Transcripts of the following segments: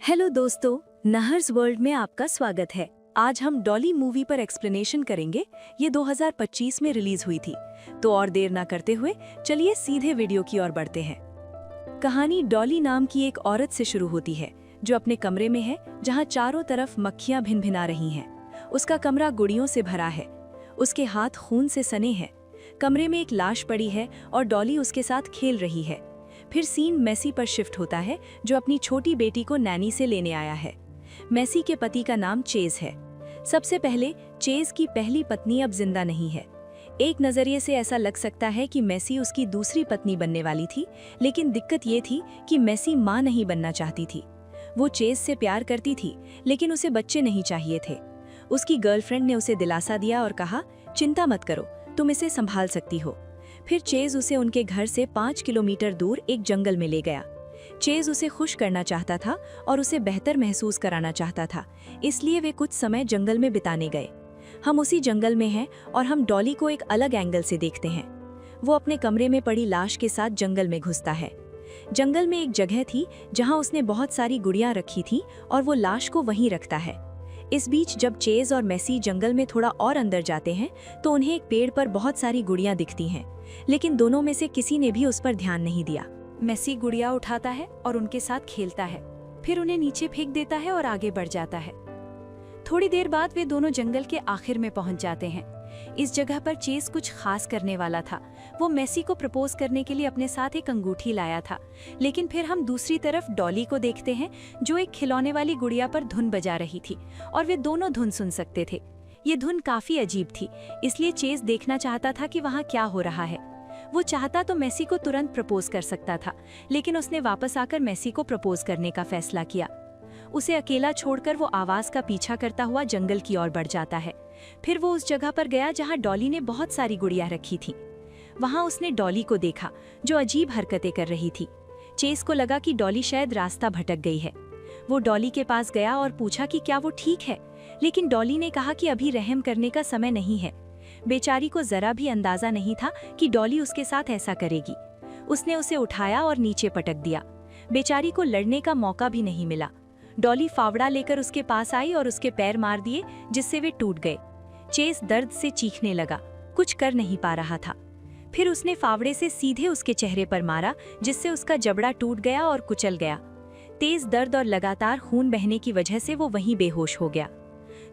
Hello दोस्तों, नहर्स world में आपका स्वागत है। आज हम डॉली मूवी पर एक्सप्लेनेशन करेंगे। ये 2025 में रिलीज हुई थी। तो और देर ना करते हुए चलिए सीधे वीडियो की ओर बढ़ते हैं। कहानी डॉली नाम की एक औरत से शुरू होती है जो अपने कमरे में है जहां चारों तरफ मक्खियां भिनभिना रही हैं। उसका कमरा गुड़ियों से भरा है, उसके हाथ खून से सने हैं। कमरे में एक लाश पड़ी है और डॉली उसके साथ खेल रही है। फिर सीन मेसी पर शिफ्ट होता है जो अपनी छोटी बेटी को नैनी से लेने आया है। मेसी के पति का नाम चेज है। सबसे पहले चेज की पहली पत्नी अब जिंदा नहीं है। एक नजरिए से ऐसा लग सकता है कि मेसी उसकी दूसरी पत्नी बनने वाली थी, लेकिन दिक्कत ये थी कि मेसी मां नहीं बनना चाहती थी। वो चेज से प्यार करती थी, लेकिन उसे बच्चे नहीं चाहिए थे। उसकी गर्लफ्रेंड ने उसे दिलासा दिया और कहा, चिंता मत करो, तुम इसे संभाल सकती हो। फिर चेज उसे उनके घर से 5 किलोमीटर दूर एक जंगल में ले गया। चेज उसे खुश करना चाहता था और उसे बेहतर महसूस कराना चाहता था, इसलिए वे कुछ समय जंगल में बिताने गए। हम उसी जंगल में हैं और हम डॉली को एक अलग एंगल से देखते हैं। वो अपने कमरे में पड़ी लाश के साथ जंगल में घुसता है। जंगल में एक जगह थी जहां उसने बहुत सारी गुड़ियां रखी थी और वो लाश को वहीं रखता है। इस बीच जब चेज और मेसी जंगल में थोड़ा और अंदर जाते हैं तो उन्हें एक पेड़ पर बहुत सारी गुड़ियां दिखती हैं, लेकिन दोनों में से किसी ने भी उस पर ध्यान नहीं दिया। मेसी गुड़िया उठाता है और उनके साथ खेलता है, फिर उन्हें नीचे फेंक देता है और आगे बढ़ जाता है। थोड़ी देर बाद वे दोनों जंगल के आखिर में पहुंच जाते हैं। इस जगह पर चेज कुछ खास करने वाला था। वो मेसी को प्रपोज करने के लिए अपने साथ एक अंगूठी लाया था। लेकिन फिर हम दूसरी तरफ डॉली को देखते हैं जो एक खिलौने वाली गुड़िया पर धुन बजा रही थी और वे दोनों धुन सुन सकते थे। ये धुन काफी अजीब थी, इसलिए चेज देखना चाहता था कि वहाँ क्या हो रहा है। वो चाहता तो मेसी को तुरंत प्रपोज कर सकता था, लेकिन उसने वापस आकर मेसी को प्रपोज करने का फैसला किया। उसे अकेला छोड़कर वो आवाज का पीछा करता हुआ जंगल की ओर बढ़ जाता है। फिर वो उस जगह पर गया जहां डॉली ने बहुत सारी गुड़ियां रखी थी। वहां उसने डॉली को देखा जो अजीब हरकतें कर रही थी। चेस को लगा कि डॉली शायद रास्ता भटक गई है। वो डॉली के पास गया और पूछा कि क्या वो ठीक है, लेकिन डॉली ने कहा कि अभी रहम करने का समय नहीं है। बेचारी को जरा भी अंदाजा नहीं था कि डॉली उसके साथ ऐसा करेगी। उसने उसे उठाया और नीचे पटक दिया। बेचारी को लड़ने का मौका भी नहीं मिला। डॉली फावड़ा लेकर उसके पास आई और उसके पैर मार दिए, जिससे वे टूट गए। चेस दर्द से चीखने लगा, कुछ कर नहीं पा रहा था। फिर उसने फावड़े से सीधे उसके चेहरे पर मारा, जिससे उसका जबड़ा टूट गया और कुचल गया। तेज दर्द और लगातार खून बहने की वजह से वो वहीं बेहोश हो गया।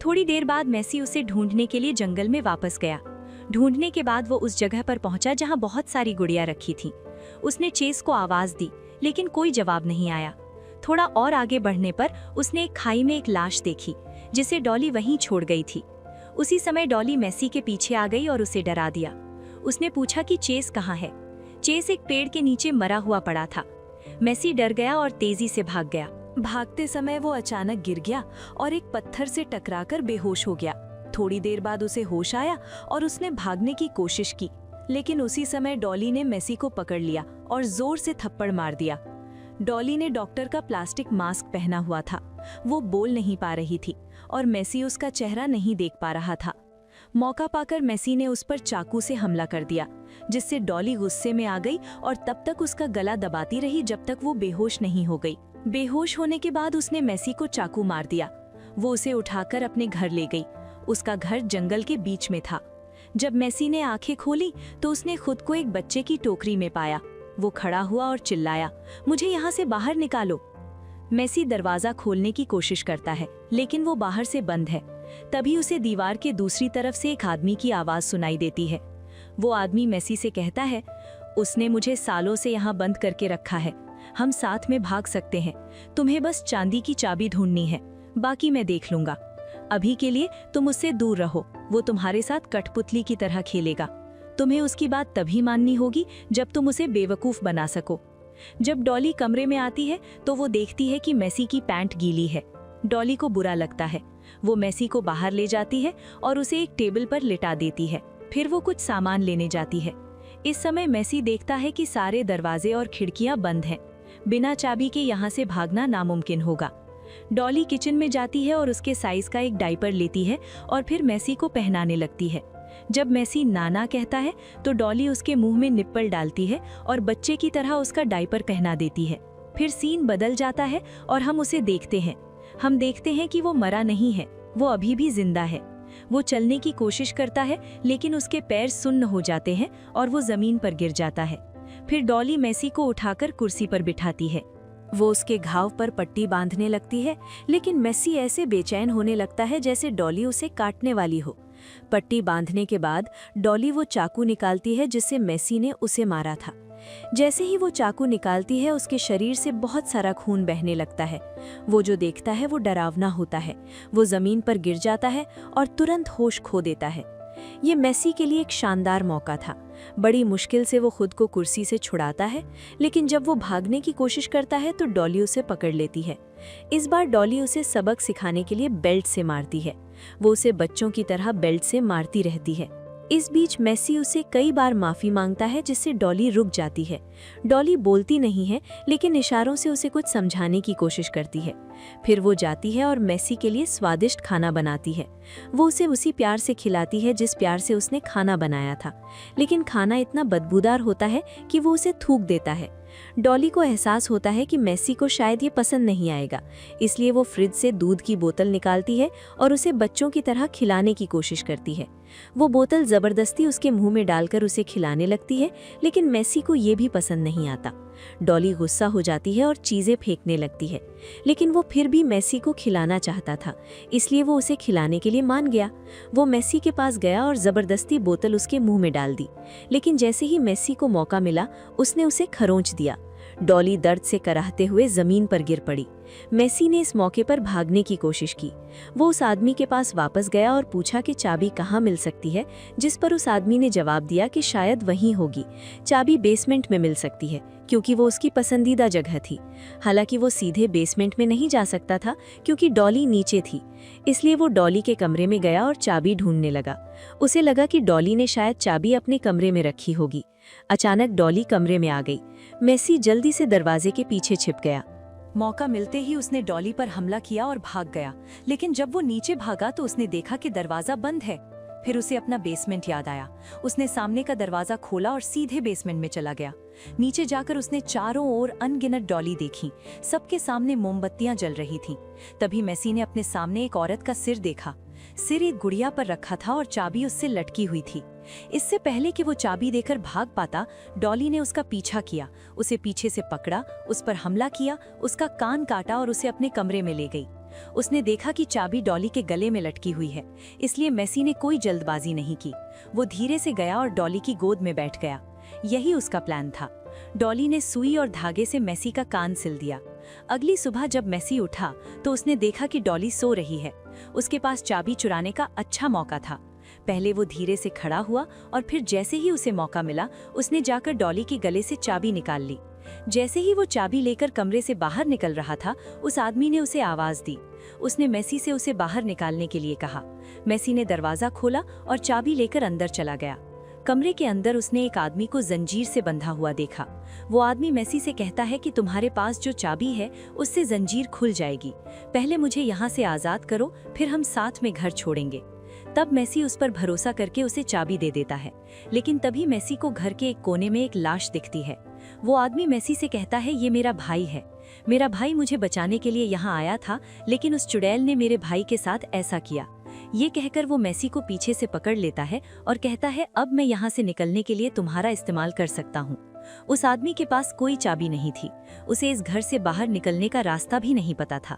थोड़ी देर बाद मेसी उसे ढूंढने के लिए जंगल में वापस गया। ढूंढने के बाद वो उस जगह पर पहुंचा जहां बहुत सारी गुड़ियां रखी थीं। उसने चेस को आवाज दी, लेकिन कोई जवाब नहीं आया। थोड़ा और आगे बढ़ने पर उसने एक खाई में एक लाश देखी, जिसे डॉली वहीं छोड़ गई थी। उसी समय डॉली मेसी के पीछे आ गई और उसे डरा दिया। उसने पूछा कि चेस कहाँ है। चेस एक पेड़ के नीचे मरा हुआ पड़ा था। मेसी डर गया और तेजी से भाग गया। भागते समय वो अचानक गिर गया और एक पत्थर से टकराकर बेहोश हो गया। थोड़ी देर बाद उसे होश आया और उसने भागने की कोशिश की, लेकिन उसी समय डॉली ने मेसी को पकड़ लिया और जोर से थप्पड़ मार दिया। डॉली ने डॉक्टर का प्लास्टिक मास्क पहना हुआ था। वो बोल नहीं पा रही थी और मेसी उसका चेहरा नहीं देख पा रहा था। मौका पाकर मेसी ने उस पर चाकू से हमला कर दिया, जिससे डॉली गुस्से में आ गई और तब तक उसका गला दबाती रही जब तक वो बेहोश नहीं हो गई। बेहोश होने के बाद उसने मेसी को चाकू मार दिया। वो उसे उठाकर अपने घर ले गई। उसका घर जंगल के बीच में था। जब मेसी ने आंखें खोली तो उसने खुद को एक बच्चे की टोकरी में पाया। वो खड़ा हुआ और चिल्लाया, मुझे यहाँ से बाहर निकालो। मेसी दरवाजा खोलने की कोशिश करता है, लेकिन वो बाहर से बंद है। तभी उसे दीवार के दूसरी तरफ से एक आदमी की आवाज सुनाई देती है। वो आदमी मेसी से कहता है, उसने मुझे सालों से यहाँ बंद करके रखा है। हम साथ में भाग सकते हैं। तुम्हें बस चांदी की चाबी ढूंढनी है, बाकी मैं देख लूंगा। अभी के लिए तुम उससे दूर रहो। वो तुम्हारे साथ कठपुतली की तरह खेलेगा। तुम्हें उसकी बात तभी माननी होगी जब तुम उसे बेवकूफ बना सको। जब डॉली कमरे में आती है तो वो देखती है कि मेसी की पैंट गीली है। डॉली को बुरा लगता है। वो मेसी को बाहर ले जाती है और उसे एक टेबल पर लिटा देती है। फिर वो कुछ सामान लेने जाती है। इस समय मेसी देखता है कि सारे दरवाजे और खिड़कियां बंद हैं। बिना चाबी के यहाँ से भागना नामुमकिन होगा। डॉली किचन में जाती है और उसके साइज का एक डायपर लेती है और फिर मेसी को पहनाने लगती है। जब मेसी नाना कहता है तो डॉली उसके मुंह में निप्पल डालती है और बच्चे की तरह उसका डायपर पहना देती है। फिर सीन बदल जाता है और हम उसे देखते हैं। हम देखते हैं कि वो मरा नहीं है, वो अभी भी जिंदा है। वो चलने की कोशिश करता है लेकिन उसके पैर सुन्न हो जाते हैं और वो जमीन पर गिर जाता है। फिर डॉली मेसी को उठाकर कुर्सी पर बिठाती है। वो उसके घाव पर पट्टी बांधने लगती है, लेकिन मेसी ऐसे बेचैन होने लगता है जैसे डॉली उसे काटने वाली हो। पट्टी बांधने के बाद डॉली वो चाकू निकालती है जिससे मेसी ने उसे मारा था। जैसे ही वो चाकू निकालती है, उसके शरीर से बहुत सारा खून बहने लगता है। वो जो देखता है वो डरावना होता है। वो जमीन पर गिर जाता है और तुरंत होश खो देता है। ये मेसी के लिए एक शानदार मौका था। बड़ी मुश्किल से वो खुद को कुर्सी से छुड़ाता है, लेकिन जब वो भागने की कोशिश करता है तो डॉली उसे पकड़ लेती है। इस बार डॉली उसे सबक सिखाने के लिए बेल्ट से मारती है। वो उसे बच्चों की तरह बेल्ट से मारती रहती है। इस बीच मेसी उसे कई बार माफी मांगता है, जिससे डॉली रुक जाती है। डॉली बोलती नहीं है, लेकिन इशारों से उसे कुछ समझाने की कोशिश करती है। फिर वो जाती है और मेसी के लिए स्वादिष्ट खाना बनाती है। वो उसे उसी प्यार से खिलाती है जिस प्यार से उसने खाना बनाया था, लेकिन खाना इतना बदबूदार होता है कि वो उसे थूक देता है। डॉली को एहसास होता है कि मेसी को शायद ये पसंद नहीं आएगा, इसलिए वो फ्रिज से दूध की बोतल निकालती है और उसे बच्चों की तरह खिलाने की कोशिश करती है। वो बोतल जबरदस्ती उसके मुंह में डालकर उसे खिलाने लगती है, लेकिन मेसी को ये भी पसंद नहीं आता। डॉली गुस्सा हो जाती है और चीजें फेंकने लगती है, लेकिन वो फिर भी मेसी को खिलाना चाहता था, इसलिए वो उसे खिलाने के लिए मान गया। वो मेसी के पास गया और जबरदस्ती बोतल उसके मुंह में डाल दी, लेकिन जैसे ही मेसी को मौका मिला, उसने उसे खरोंच दिया। डॉली दर्द से कराहते हुए जमीन पर गिर पड़ी। मेसी ने इस मौके पर भागने की कोशिश की। वो उस आदमी के पास वापस गया और पूछा कि चाबी कहाँ मिल सकती है, जिस पर उस आदमी ने जवाब दिया कि शायद वहीं होगी। चाबी बेसमेंट में मिल सकती है, क्योंकि वो उसकी पसंदीदा जगह थी। हालांकि वो सीधे बेसमेंट में नहीं जा सकता था, क्योंकि डॉली नीचे थी। इसलिए वो डॉली के कमरे में गया और चाबी ढूंढने लगा। उसे लगा कि डॉली ने शायद चाबी अपने कमरे में रखी होगी। अचानक डॉली कमरे में आ गई। मेसी जल्दी से दरवाजे के पीछे छिप गया। मौका मिलते ही उसने डॉली पर हमला किया और भाग गया, लेकिन जब वो नीचे भागा तो उसने देखा कि दरवाजा बंद है। फिर उसे अपना बेसमेंट याद आया। उसने सामने का दरवाजा खोला और सीधे बेसमेंट में चला गया। नीचे जाकर उसने चारों ओर अनगिनत डॉली देखी। सबके सामने मोमबत्तियां जल रही थीं। तभी मेसी ने अपने सामने एक औरत का सिर देखा। सिर एक गुड़िया पर रखा था और चाबी उससे लटकी हुई थी। इससे पहले कि वो चाबी देकर भाग पाता, डॉली ने उसका पीछा किया, उसे पीछे से पकड़ा, उस पर हमला किया, उसका कान काटा और उसे अपने कमरे में ले गई। उसने देखा कि चाबी डॉली के गले में लटकी हुई है, इसलिए मेसी ने कोई जल्दबाजी नहीं की। वो धीरे से गया और डॉली की गोद में बैठ गया। यही उसका प्लान था। डॉली ने सुई और धागे से मेसी का कान सिल दिया। अगली सुबह जब मेसी उठा तो उसने देखा कि डॉली सो रही है। उसके पास चाबी चुराने का अच्छा मौका था। पहले वो धीरे से खड़ा हुआ और फिर जैसे ही उसे मौका मिला, उसने जाकर डॉली के गले से चाबी निकाल ली। जैसे ही वो चाबी लेकर कमरे से बाहर निकल रहा था, उस आदमी ने उसे आवाज दी। उसने मेसी से उसे बाहर निकालने के लिए कहा। मेसी ने दरवाजा खोला और चाबी लेकर अंदर चला गया। कमरे के अंदर उसने एक आदमी को जंजीर से बंधा हुआ देखा। वो आदमी मेसी से कहता है कि तुम्हारे पास जो चाबी है उससे जंजीर खुल जाएगी। पहले मुझे यहाँ से आजाद करो, फिर हम साथ में घर छोड़ेंगे। तब मेसी उस पर भरोसा करके उसे चाबी दे देता है, लेकिन तभी मेसी को घर के एक कोने में एक लाश दिखती है। वो आदमी मेसी से कहता है, ये मेरा भाई है। मेरा भाई मुझे बचाने के लिए यहाँ आया था, लेकिन उस चुड़ैल ने मेरे भाई के साथ ऐसा किया। ये कहकर वो मेसी को पीछे से पकड़ लेता है और कहता है, अब मैं यहाँ से निकलने के लिए तुम्हारा इस्तेमाल कर सकता हूँ। उस आदमी के पास कोई चाबी नहीं थी। उसे इस घर से बाहर निकलने का रास्ता भी नहीं पता था।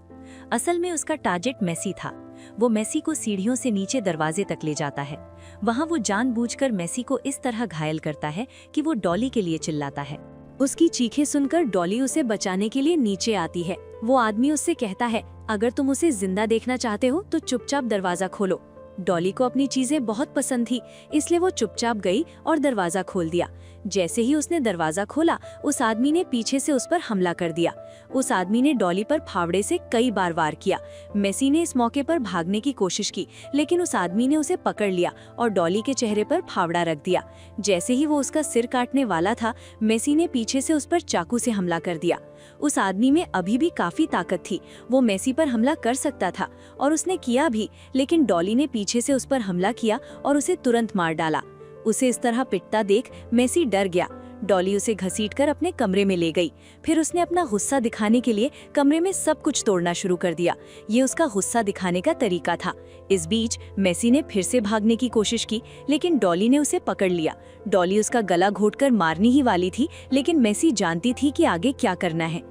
असल में उसका टारगेट मेसी था। वो मेसी को सीढ़ियों से नीचे दरवाजे तक ले जाता है। वहाँ वो जानबूझकर मेसी को इस तरह घायल करता है कि वो डॉली के लिए चिल्लाता है। उसकी चीखें सुनकर डॉली उसे बचाने के लिए नीचे आती है। वो आदमी उससे कहता है, अगर तुम उसे जिंदा देखना चाहते हो तो चुपचाप दरवाजा खोलो। डॉली को अपनी चीजें बहुत पसंद थी, इसलिए वो चुपचाप गई और दरवाजा खोल दिया। जैसे ही उसने दरवाजा खोला, उस आदमी ने पीछे से उस पर हमला कर दिया। उस आदमी ने डॉली पर फावड़े से कई बार वार किया। मेसी ने इस मौके पर भागने की कोशिश की, लेकिन उस आदमी ने उसे पकड़ लिया और डॉली के चेहरे पर फावड़ा रख दिया। जैसे ही वो उसका सिर काटने वाला था, मेसी ने पीछे से उस पर चाकू से हमला कर दिया। उस आदमी में अभी भी काफी ताकत थी। वो मेसी पर हमला कर सकता था और उसने किया भी, लेकिन डॉली ने पीछे से उस पर हमला किया और उसे तुरंत मार डाला। उसे इस तरह पिटता देख मेसी डर गया। डॉली उसे घसीटकर अपने कमरे में ले गई। फिर उसने अपना गुस्सा दिखाने के लिए कमरे में सब कुछ तोड़ना शुरू कर दिया। ये उसका गुस्सा दिखाने का तरीका था। इस बीच मेसी ने फिर से भागने की कोशिश की, लेकिन डॉली ने उसे पकड़ लिया। डॉली उसका गला घोंटकर मारनी ही वाली थी, लेकिन मेसी जानती थी कि आगे क्या करना है।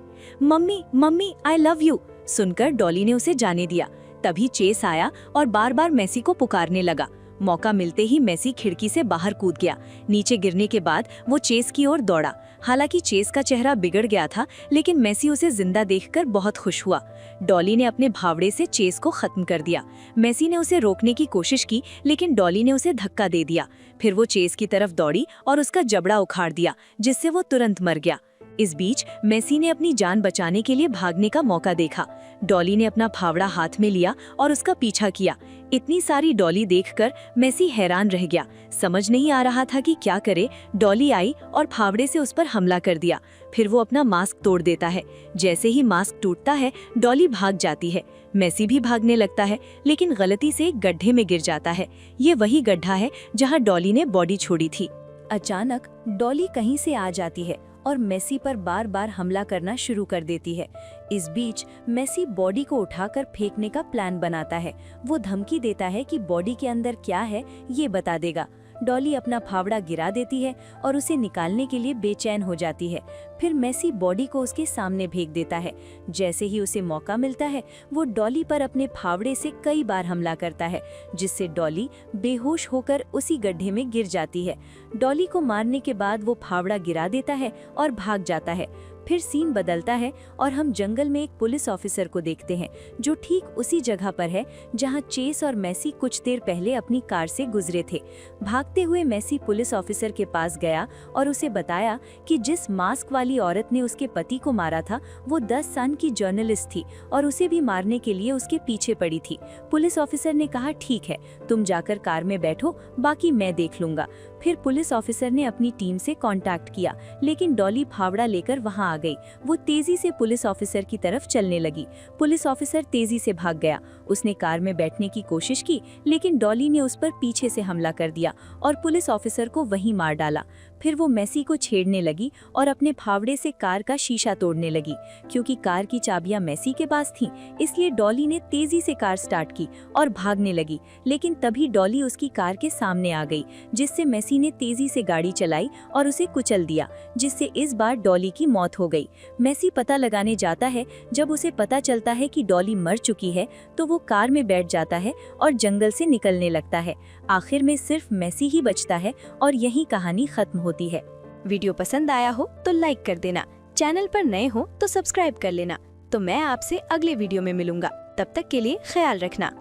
Mummy mummy I love you सुनकर डॉली ने उसे जाने दिया। तभी चेस आया और बार बार मेसी को पुकारने लगा। मौका मिलते ही मेसी खिड़की से बाहर कूद गया। नीचे गिरने के बाद वो चेस की ओर दौड़ा। हालांकि चेस का चेहरा बिगड़ गया था, लेकिन मेसी उसे जिंदा देखकर बहुत खुश हुआ। डॉली ने अपने भावड़े से चेस को खत्म कर दिया। मेसी ने उसे रोकने की कोशिश की, लेकिन डॉली ने उसे धक्का दे दिया। फिर वो चेस की तरफ दौड़ी और उसका जबड़ा उखाड़ दिया, जिससे वो तुरंत मर गया। इस बीच मेसी ने अपनी जान बचाने के लिए भागने का मौका देखा। डॉली ने अपना फावड़ा हाथ में लिया और उसका पीछा किया। इतनी सारी डॉली देखकर मेसी हैरान रह गया। समझ नहीं आ रहा था कि क्या करे। डॉली आई और फावड़े से उस पर हमला कर दिया। फिर वो अपना मास्क तोड़ देता है। जैसे ही मास्क टूटता है, डॉली भाग जाती है। मेसी भी भागने लगता है, लेकिन गलती से एक गड्ढे में गिर जाता है। ये वही गड्ढा है जहाँ डॉली ने बॉडी छोड़ी थी। अचानक डॉली कहीं से आ जाती है और मेसी पर बार बार हमला करना शुरू कर देती है। इस बीच मेसी बॉडी को उठाकर फेंकने का प्लान बनाता है। वो धमकी देता है कि बॉडी के अंदर क्या है ये बता देगा। डॉली अपना फावड़ा गिरा देती है और उसे निकालने के लिए बेचैन हो जाती है। फिर मेसी बॉडी को उसके सामने फेंक देता है। जैसे ही उसे मौका मिलता है, वो डॉली पर अपने फावड़े से कई बार हमला करता है, जिससे डॉली बेहोश होकर उसी गड्ढे में गिर जाती है। डॉली को मारने के बाद वो फावड़ा गिरा देता है और भाग जाता है। फिर सीन बदलता है और हम जंगल में एक पुलिस ऑफिसर को देखते हैं, जो ठीक उसी जगह पर है जहां चेस और मेसी कुछ देर पहले अपनी कार से गुजरे थे। भागते हुए मेसी पुलिस ऑफिसर के पास गया और उसे बताया कि जिस मास्क वाली औरत ने उसके पति को मारा था, वो 10 सन की जर्नलिस्ट थी और उसे भी मारने के लिए उसके पीछे पड़ी थी। पुलिस ऑफिसर ने कहा, ठीक है, तुम जाकर कार में बैठो, बाकी मैं देख लूंगा। फिर पुलिस ऑफिसर ने अपनी टीम से कांटेक्ट किया, लेकिन डॉली फावड़ा लेकर वहां आ गई। वो तेजी से पुलिस ऑफिसर की तरफ चलने लगी। पुलिस ऑफिसर तेजी से भाग गया। उसने कार में बैठने की कोशिश की, लेकिन डॉली ने उस पर पीछे से हमला कर दिया और पुलिस ऑफिसर को वहीं मार डाला। फिर वो मेसी को छेड़ने लगी और अपने फावड़े से कार का शीशा तोड़ने लगी। क्योंकि कार की चाबियां मेसी के पास थीं, इसलिए डॉली ने तेजी से कार स्टार्ट की और भागने लगी। लेकिन तभी डॉली उसकी कार के सामने आ गई, जिससे मेसी ने तेजी से गाड़ी चलाई और उसे कुचल दिया, जिससे इस बार डॉली की मौत हो गई। मेसी पता लगाने जाता है। जब उसे पता चलता है कि डॉली मर चुकी है, तो वो कार में बैठ जाता है और जंगल से निकलने लगता है। आखिर में सिर्फ मेसी ही बचता है और यही कहानी खत्म होती है। वीडियो पसंद आया हो तो लाइक कर देना, चैनल पर नए हो तो सब्सक्राइब कर लेना। तो मैं आपसे अगले वीडियो में मिलूंगा। तब तक के लिए ख्याल रखना।